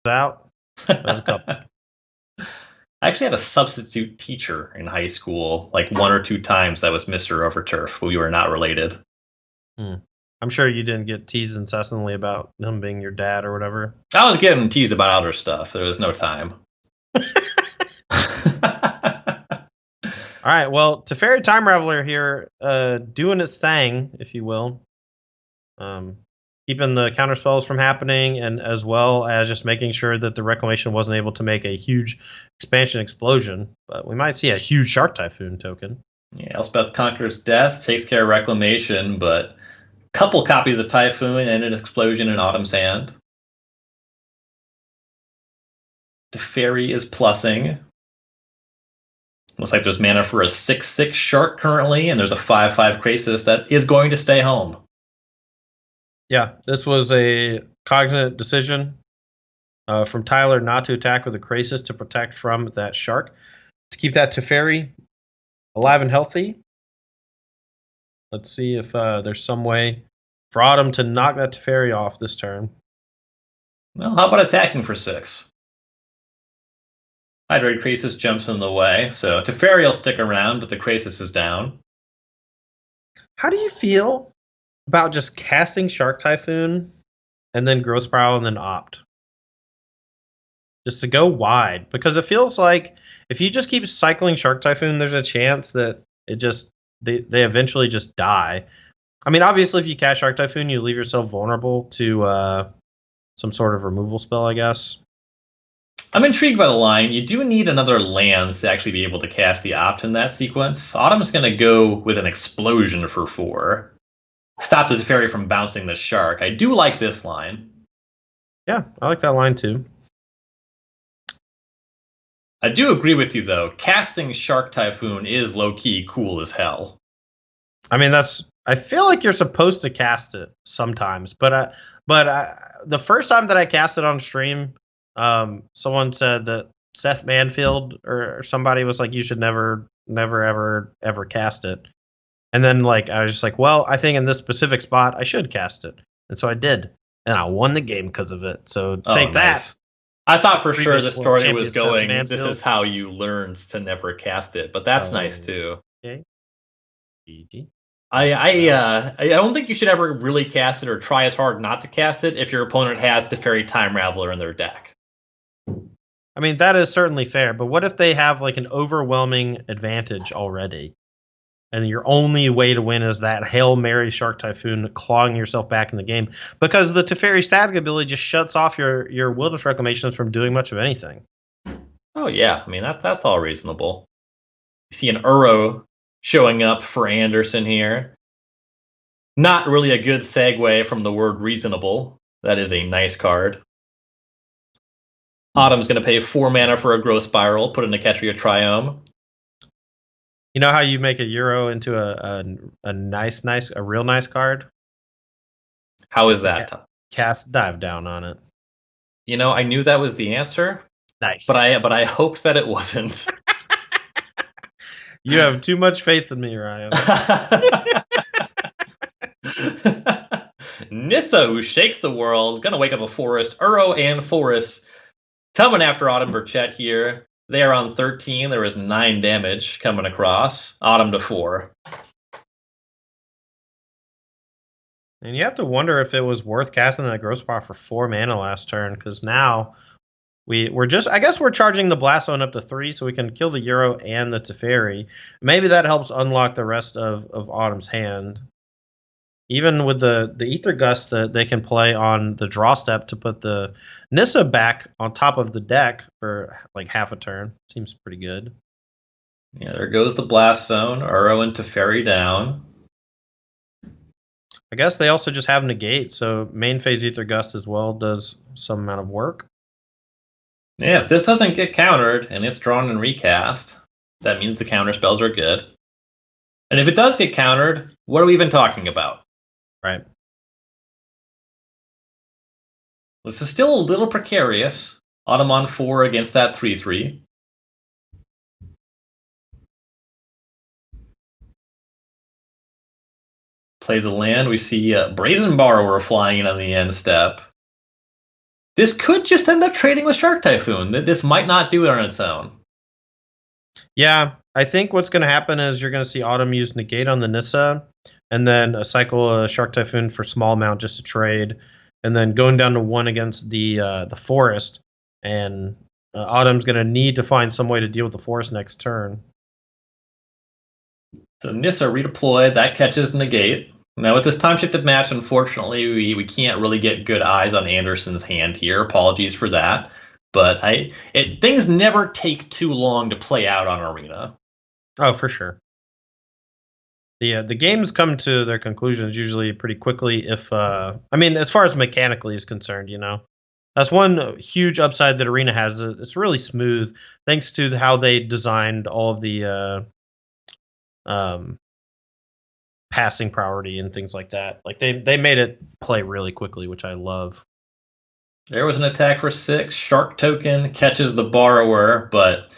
out. There's a couple. I actually had a substitute teacher in high school, like 1 or 2 times that was Mr. Overturf, but we were not related. I'm sure you didn't get teased incessantly about him being your dad or whatever. I was getting teased about other stuff. There was no time. All right, well, Teferi Time Raveler here, doing its thing, if you will. Keeping the counter spells from happening, and as well as just making sure that the Reclamation wasn't able to make a huge expansion explosion. But we might see a huge Shark Typhoon token. Yeah, Elspeth Conqueror's Death takes care of Reclamation, but a couple copies of Typhoon and an explosion in Autumn's hand. Teferi is plussing. Looks like there's mana for a 6/6 Shark currently, and there's a 5/5 Krasis that is going to stay home. Yeah, this was a cognate decision from Tyler not to attack with a Krasis to protect from that Shark. To keep that Teferi alive and healthy. Let's see if there's some way for Autumn to knock that Teferi off this turn. Well, how about attacking for 6? Hydroid Krasis jumps in the way, so Teferi will stick around, but the Krasis is down. How do you feel about just casting Shark Typhoon and then Growth Spiral and then opt? Just to go wide. Because it feels like if you just keep cycling Shark Typhoon, there's a chance that they eventually just die. I mean, obviously, if you cast Shark Typhoon, you leave yourself vulnerable to some sort of removal spell, I guess. I'm intrigued by the line. You do need another land to actually be able to cast the opt in that sequence. Autumn's going to go with an explosion for 4. Stop the Teferi from bouncing the Shark. I do like this line. Yeah, I like that line too. I do agree with you, though. Casting Shark Typhoon is low-key cool as hell. I mean, I feel like you're supposed to cast it sometimes, but the first time that I cast it on stream, someone said that Seth Manfield or somebody was like, you should never, ever cast it. And then I was just like, well, I think in this specific spot, I should cast it. And so I did. And I won the game because of it. So take that. I thought for sure the story was going, this is how you learned to never cast it. But that's nice, too. Okay. GG. I don't think you should ever really cast it or try as hard not to cast it if your opponent has Teferi Time Raveler in their deck. I mean, that is certainly fair. But what if they have an overwhelming advantage already? And your only way to win is that Hail Mary Shark Typhoon clawing yourself back in the game. Because the Teferi static ability just shuts off your Wilderness Reclamations from doing much of anything. Oh, yeah. I mean, that's all reasonable. You see an Uro showing up for Anderson here. Not really a good segue from the word reasonable. That is a nice card. Autumn's going to pay 4 mana for a Growth Spiral, put in a Ketria Triome. You know how you make a Euro into a real nice card? How is that? Cast Dive Down on it. You know, I knew that was the answer. Nice. But I hoped that it wasn't. You have too much faith in me, Ryan. Nissa, who shakes the world, gonna wake up a forest. Uro and Forest coming after Autumn Burchett here. They are on 13. There was 9 damage coming across. Autumn to 4. And you have to wonder if it was worth casting that Growth Spiral for 4 mana last turn, because now we're charging the Blast Zone up to 3 so we can kill the Euro and the Teferi. Maybe that helps unlock the rest of Autumn's hand. Even with the Ether Gust that they can play on the draw step to put the Nissa back on top of the deck for half a turn. Seems pretty good. Yeah, there goes the Blast Zone. Uro and Teferi down. I guess they also just have Negate, so main phase Ether Gust as well does some amount of work. Yeah, if this doesn't get countered and it's drawn and recast, that means the counter spells are good. And if it does get countered, what are we even talking about? Right. This is still a little precarious. Autumn on 4 against that 3/3. Plays a land. We see Brazen Borrower flying in on the end step. This could just end up trading with Shark Typhoon. This might not do it on its own. Yeah, I think what's going to happen is you're going to see Autumn use Negate on the Nissa, and then a cycle Shark Typhoon for small amount just to trade, and then going down to 1 against the Forest, and Autumn's going to need to find some way to deal with the Forest next turn. So Nissa redeployed, that catches Negate. Now with this time-shifted match, unfortunately, we can't really get good eyes on Anderson's hand here. Apologies for that. But things never take too long to play out on Arena. Oh, for sure. The games come to their conclusions usually pretty quickly. If as far as mechanically is concerned, that's one huge upside that Arena has. It's really smooth thanks to how they designed all of the passing priority and things like that. Like they made it play really quickly, which I love. There was an attack for 6. Shark Token catches the Borrower, but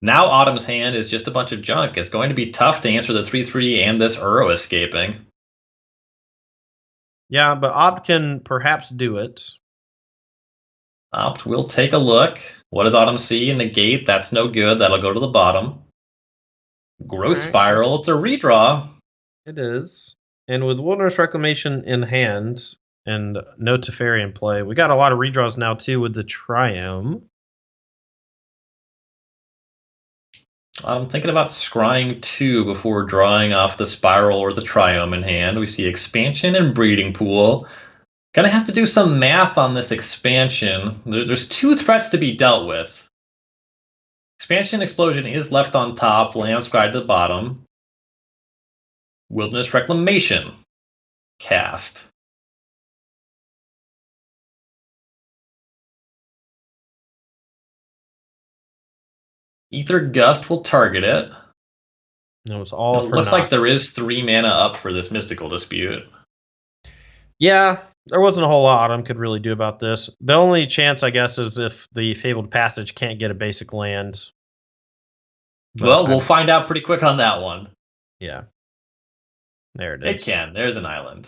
now Autumn's hand is just a bunch of junk. It's going to be tough to answer the 3/3 and this Uro escaping. Yeah, but Opt can perhaps do it. Opt will take a look. What does Autumn see? Negate. That's no good. That'll go to the bottom. Growth Spiral. It's a redraw. It is. And with Wilderness Reclamation in hand and no Teferi in play, we got a lot of redraws now too with the Triome. I'm thinking about scrying 2 before drawing off the Spiral or the Triome in hand. We see Expansion and Breeding Pool. Gonna have to do some math on this expansion. There's 2 threats to be dealt with. Expansion Explosion is left on top, Land Scry to the bottom. Wilderness Reclamation cast. Ether Gust will target it. It was all. It looks like there is 3 mana up for this Mystical Dispute. Yeah, there wasn't a whole lot Autumn could really do about this. The only chance, I guess, is if the Fabled Passage can't get a basic land. But we'll find out pretty quick on that one. Yeah. There it is. It can. There's an island.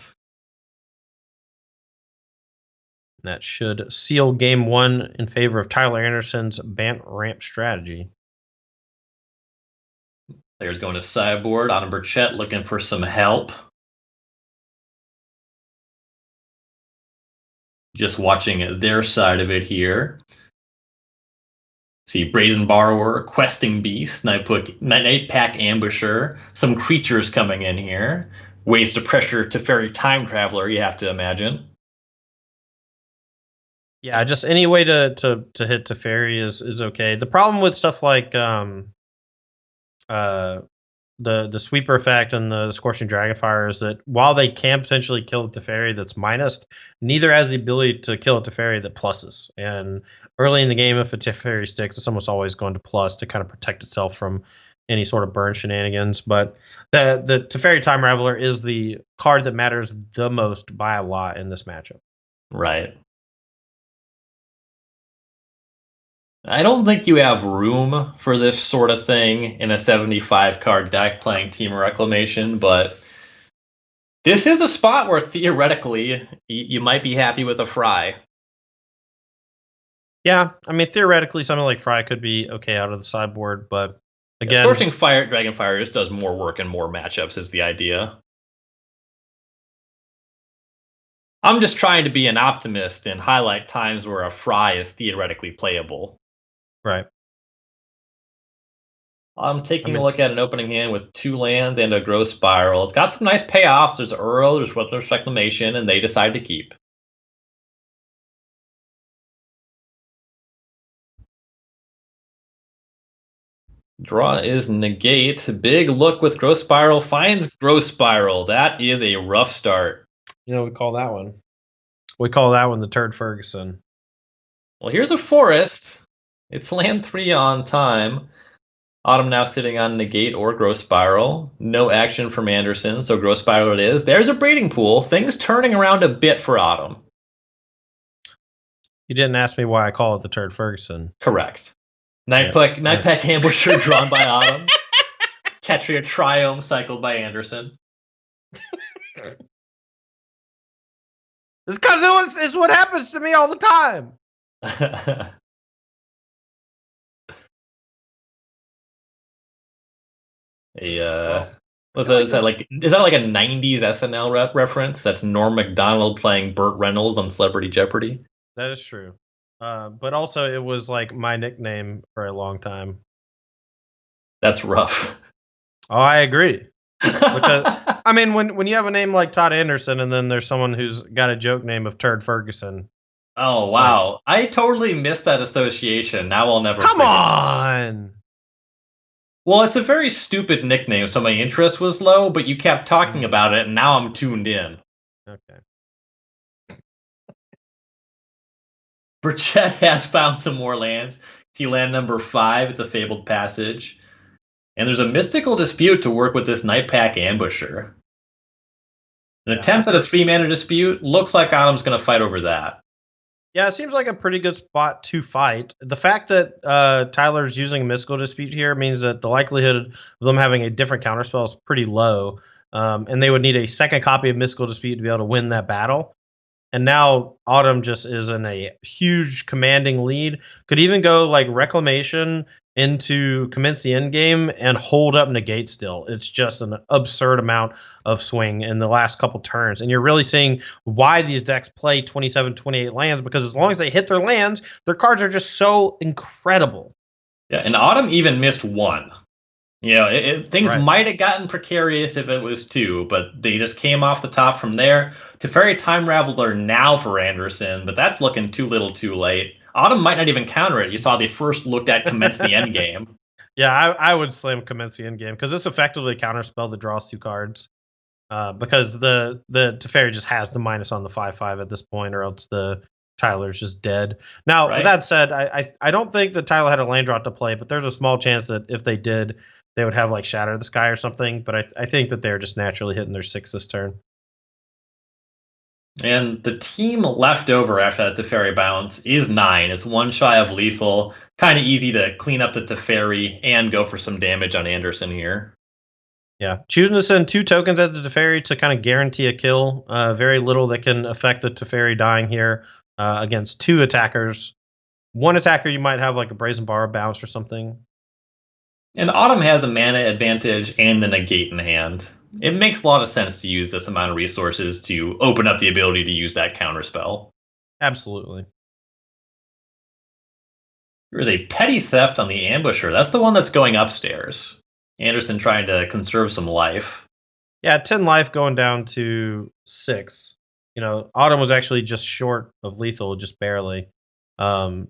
That should seal game 1 in favor of Tyler Anderson's Bant Ramp strategy. Players going to sideboard. Autumn Burchett looking for some help. Just watching their side of it here. See Brazen Borrower, Questing Beast, Night Pack Ambusher, some creatures coming in here. Ways to pressure Teferi Time Traveler, you have to imagine. Yeah, just any way to hit Teferi is okay. The problem with stuff like the Sweeper effect and the Scorching Dragonfire is that while they can potentially kill a Teferi that's minused, neither has the ability to kill a Teferi that pluses. And early in the game, if a Teferi sticks, it's almost always going to plus to kind of protect itself from any sort of burn shenanigans. But the Teferi Time Raveler is the card that matters the most by a lot in this matchup. Right. I don't think you have room for this sort of thing in a 75-card deck playing Team Reclamation, but this is a spot where theoretically you might be happy with a Fry. Yeah, I mean, theoretically, something like Fry could be okay out of the sideboard, but again... Scorching Dragonfire just does more work in more matchups is the idea. I'm just trying to be an optimist and highlight times where a Fry is theoretically playable. Right. I'm taking a look at an opening hand with 2 lands and a Growth Spiral. It's got some nice payoffs. There's Uro, there's Wilderness Reclamation, and they decide to keep. Draw is Negate. Big look with Growth Spiral. Finds Growth Spiral. That is a rough start. We call that one. We call that one the Turd Ferguson. Well, here's a Forest. It's land 3 on time. Autumn now sitting on Negate or Growth Spiral. No action from Anderson, so Growth Spiral it is. There's a Breeding Pool. Things turning around a bit for Autumn. You didn't ask me why I call it the Turd Ferguson. Correct. Night Pack Ambusher drawn by Autumn. Catching a Triome cycled by Anderson. It's because it's what happens to me all the time. A Well, I was feel that, like this. is that like a '90s SNL reference? That's Norm Macdonald playing Burt Reynolds on Celebrity Jeopardy. That is true. But also, it was like my nickname for a long time. That's rough. Oh, I agree. Because I mean, when you have a name like Todd Anderson, and then there's someone who's got a joke name of Turd Ferguson, Oh it's like, wow, I totally missed that association. Now I'll never come forget. on. Well, it's a very stupid nickname, so my interest was low, but you kept talking Mm, about it, and now I'm tuned in. okay. Burchett has found some more lands. See land number 5, it's a fabled passage. And there's a mystical dispute to work with this Night Pack Ambusher. An Yeah, attempt at a 3-mana dispute, looks like Autumn's going to fight over that. yeah, it seems like a pretty good spot to fight. The fact that Tyler's using a mystical dispute here means that the likelihood of them having a different counterspell is pretty low, and they would need a second copy of mystical dispute to be able to win that battle. And now Autumn just is in a huge commanding lead. Could even go like Reclamation into commence the end game and hold up negate still. It's just an absurd amount of swing in the last couple turns. And you're really seeing why these decks play 27, 28 lands, because as long as they hit their lands, their cards are just so incredible. Yeah, and Autumn even missed 1. You know, things Right. might have gotten precarious if it was 2, but they just came off the top from there. Teferi Time Raveler now for Anderson, but that's looking too little too late. Autumn might not even counter it. You saw they first looked at commence the end game. Yeah, I would slam commence the end game because it's effectively a counterspell that draws 2 cards. Because the Teferi just has the minus on the 5/5 at this point, or else the Tyler's just dead. Now, Right? with that said, I don't think that Tyler had a land drop to play, but there's a small chance that if they did, they would have like Shatter the Sky or something. But I think that they're just naturally hitting their 6 this turn. And the team left over after that Teferi bounce is 9. It's 1 shy of lethal. Kind of easy to clean up the Teferi and go for some damage on Anderson here. Yeah, choosing to send 2 tokens at the Teferi to kind of guarantee a kill. Very little that can affect the Teferi dying here against 2 attackers. 1 attacker, you might have like a Brazen Bar bounce or something. And Autumn has a mana advantage and the negate in hand. It makes a lot of sense to use this amount of resources to open up the ability to use that counterspell. Absolutely. There is a petty theft on the ambusher. That's the one that's going upstairs. Anderson trying to conserve some life. Yeah, 10 life going down to 6. You know, Autumn was actually just short of lethal, just barely. Now,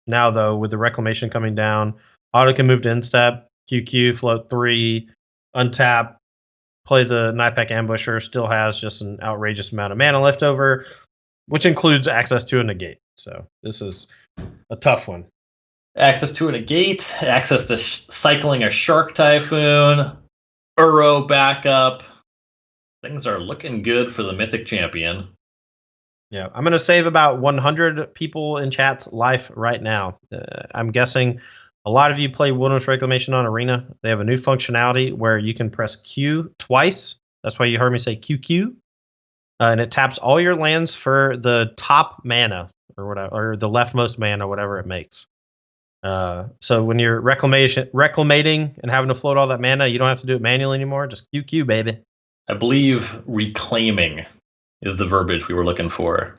though, with the Reclamation coming down, Autumn can move to instep, QQ, float 3, untap, play the Nightpack Ambusher, still has just an outrageous amount of mana left over, which includes access to a negate. So this is a tough one. Access to a negate, access to cycling a Shark Typhoon, Uro backup. Things are looking good for the Mythic Champion. Yeah, I'm going to save about 100 people in chat's life right now. I'm guessing a lot of you play Wilderness Reclamation on Arena. They have a new functionality where you can press Q twice. That's why you heard me say QQ. And it taps all your lands for the top mana or whatever, or the leftmost mana, whatever it makes. So when you're reclamating and having to float all that mana, you don't have to do it manually anymore. Just QQ, baby. I believe reclaiming is the verbiage we were looking for.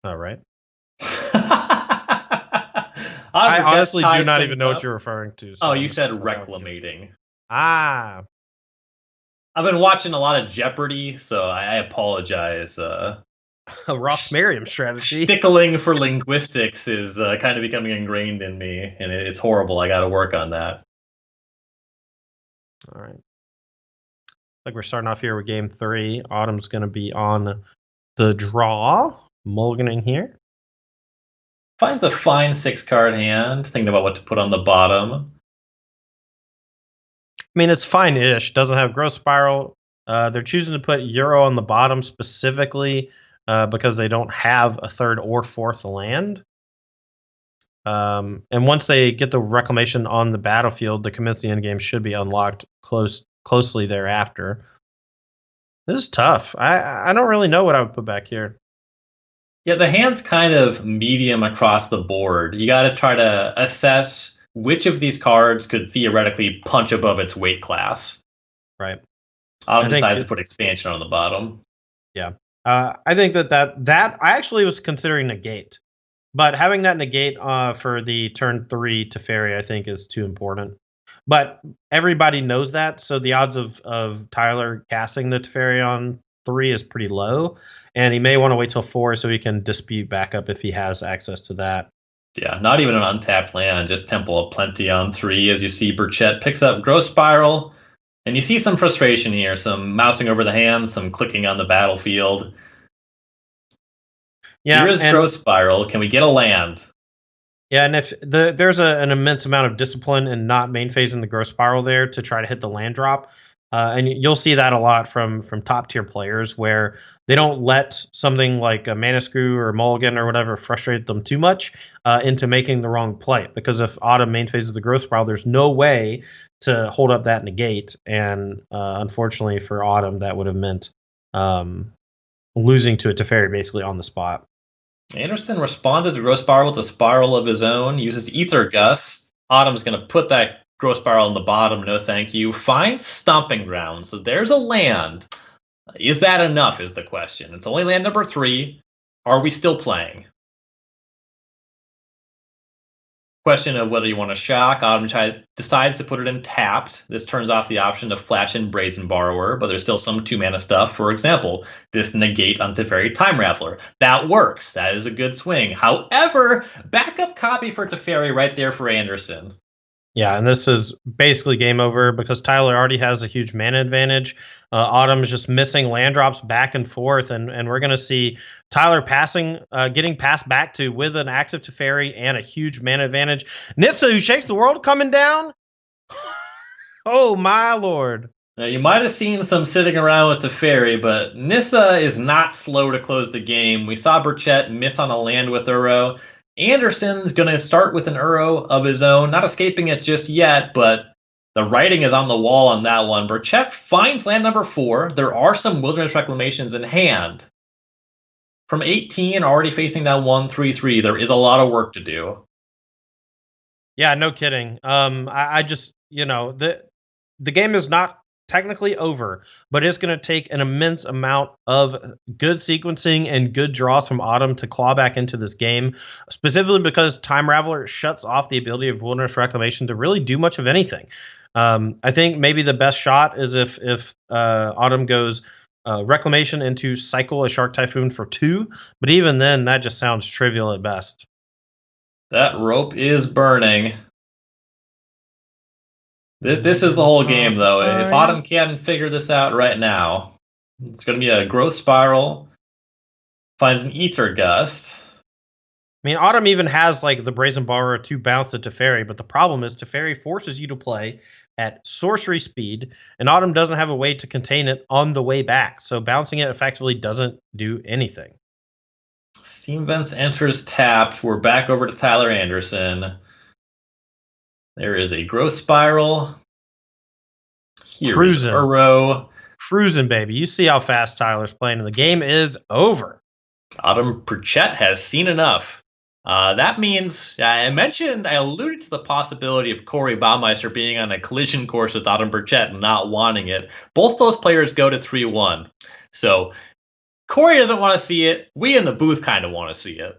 All right. I honestly do not even know what you're referring to. So you said reclamating. Ah. I've been watching a lot of Jeopardy, so I apologize. A Ross Merriam strategy. Stickling for linguistics is kind of becoming ingrained in me, and it's horrible. I got to work on that. All right. Like we're starting off here with game 3. Autumn's going to be on the draw. Mulliganing here. Finds a fine 6-card hand, thinking about what to put on the bottom. I mean, it's fine-ish. Doesn't have Growth Spiral. They're choosing to put Euro on the bottom specifically because they don't have a 3rd or 4th land. And once they get the Reclamation on the battlefield, the commence the endgame should be unlocked closely thereafter. This is tough. I don't really know what I would put back here. Yeah, the hand's kind of medium across the board. You got to try to assess which of these cards could theoretically punch above its weight class. Right. Autumn I think decides to put expansion on the bottom. Yeah. I think that I actually was considering negate, but having that negate for the turn 3 Teferi I think is too important. But everybody knows that, so the odds of Tyler casting the Teferi on 3 is pretty low, and he may want to wait till 4 so he can dispute backup if he has access to that. Yeah, not even an untapped land, just Temple of Plenty on 3 as you see Burchett picks up Growth Spiral. And you see some frustration here, some mousing over the hand, some clicking on the battlefield. Yeah, here is Growth Spiral. Can we get a land? Yeah, and if there's an immense amount of discipline in not main phasing the Growth Spiral there to try to hit the land drop, and you'll see that a lot from top tier players where they don't let something like a Mana Screw or Mulligan or whatever frustrate them too much into making the wrong play. Because if Autumn main phases the Growth Spiral, there's no way to hold up that negate, and unfortunately for Autumn, that would have meant losing to a Teferi basically on the spot. Anderson responded to Growth Spiral with a spiral of his own, uses Ether Gust. Autumn's going to put that Growth Spiral on the bottom, no thank you. Finds Stomping Ground, so there's a land. Is that enough is the question. It's only land number 3. Are we still playing? Question of whether you want to shock. Autumn decides to put it in tapped. This turns off the option to flash in Brazen Borrower, but there's still some 2-mana stuff. For example, this negate on Teferi Time Raveler. That works. That is a good swing. However, backup copy for Teferi right there for Anderson. Yeah, and this is basically game over because Tyler already has a huge mana advantage. Autumn is just missing land drops back and forth, and we're going to see Tyler getting passed back to with an active Teferi and a huge mana advantage. Nissa, who shakes the world, coming down. Oh, my lord. Now, you might have seen some sitting around with Teferi, but Nissa is not slow to close the game. We saw Burchett miss on a land with Uro. Anderson's going to start with an Uro of his own, not escaping it just yet, but the writing is on the wall on that one. Burchett finds land number 4. There are some Wilderness Reclamations in hand. From 18, already facing down 1/3/3, there is a lot of work to do. Yeah, no kidding. I just, the game is not technically over, but it's going to take an immense amount of good sequencing and good draws from Autumn to claw back into this game, specifically because Time Raveler shuts off the ability of Wilderness Reclamation to really do much of anything. I think maybe the best shot is if Autumn goes Reclamation into cycle a Shark Typhoon for 2, but even then, that just sounds trivial at best. That rope is burning. This is the whole game, though. If Autumn can't figure this out right now, it's going to be a Growth Spiral. Finds an Ether Gust. I mean, Autumn even has like the Brazen Borrower to bounce the Teferi, but the problem is Teferi forces you to play at sorcery speed, and Autumn doesn't have a way to contain it on the way back, so bouncing it effectively doesn't do anything. Steam Vents enters tapped. We're back over to Tyler Anderson. There is a Growth Spiral. Here's Uro. Cruising, baby. You see how fast Tyler's playing, and the game is over. Autumn Burchett has seen enough. That means, I alluded to the possibility of Corey Baumeister being on a collision course with Autumn Burchett and not wanting it. Both those players go to 3-1. So Corey doesn't want to see it. We in the booth kind of want to see it.